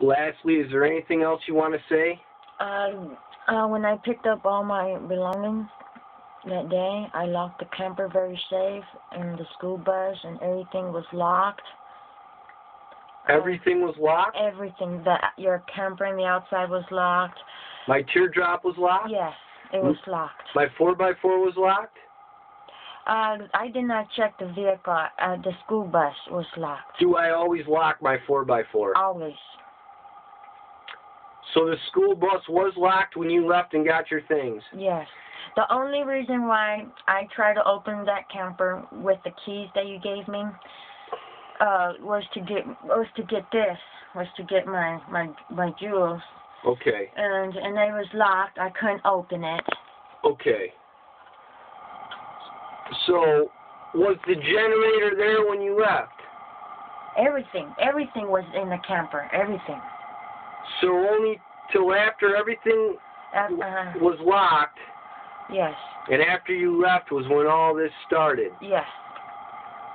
Lastly, is there anything else you want to say? When I picked up all my belongings that day, I locked the camper very safe, and the school bus and everything was locked. Everything was locked? Everything. Your camper on the outside was locked. My teardrop was locked? Yes, it was locked. My 4x4 was locked? I did not check the vehicle. The school bus was locked. Do I always lock my 4x4? Always. So the school bus was locked when you left and got your things? Yes. The only reason why I tried to open that camper with the keys that you gave me was to get my jewels. Okay. And it was locked. I couldn't open it. Okay. So was the generator there when you left? Everything was in the camper. Everything. So only till after everything was locked? Yes. And after you left was when all this started? Yes.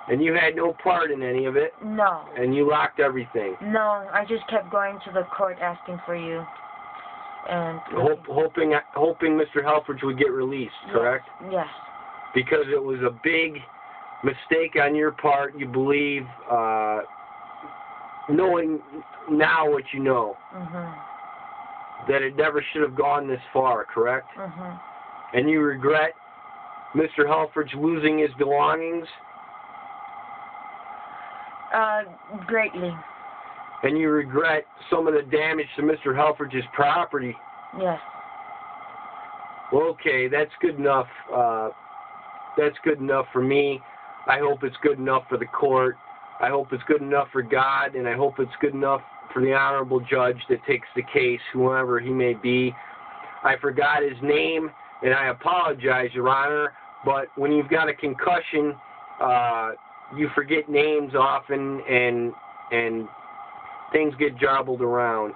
And you had no part in any of it? No. And you locked everything? No, I just kept going to the court asking for you. And hoping Mr. Helfrich would get released, correct? Yes. Because it was a big mistake on your part, you believe, knowing now what you know. That it never should have gone this far, correct? And you regret Mr. Helfrich losing his belongings? Greatly. And you regret some of the damage to Mr. Helfrich's property? Yes. Well, okay, that's good enough. That's good enough for me. I hope it's good enough for the court. I hope it's good enough for God, and I hope it's good enough for the honorable judge that takes the case, whoever he may be. I forgot his name, and I apologize, Your Honor, but when you've got a concussion, you forget names often, and things get jumbled around.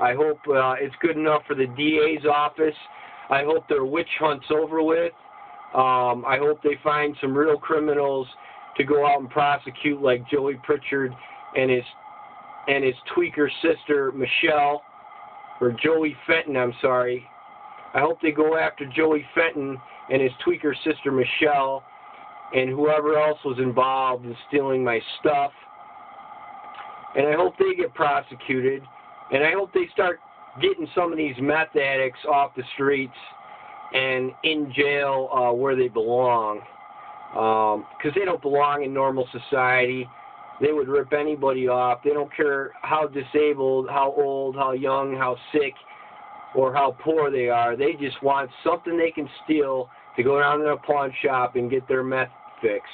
I hope it's good enough for the DA's office. I hope their witch hunt's over with. I hope they find some real criminals to go out and prosecute, like Joey Pritchard and his tweaker sister Michelle, or Joey Fenton, I'm sorry. I hope they go after Joey Fenton and his tweaker sister Michelle and whoever else was involved in stealing my stuff. And I hope they get prosecuted. And I hope they start getting some of these meth addicts off the streets and in jail where they belong. Because they don't belong in normal society. They would rip anybody off. They don't care how disabled, how old, how young, how sick, or how poor they are. They just want something they can steal to go down to a pawn shop and get their meth fix.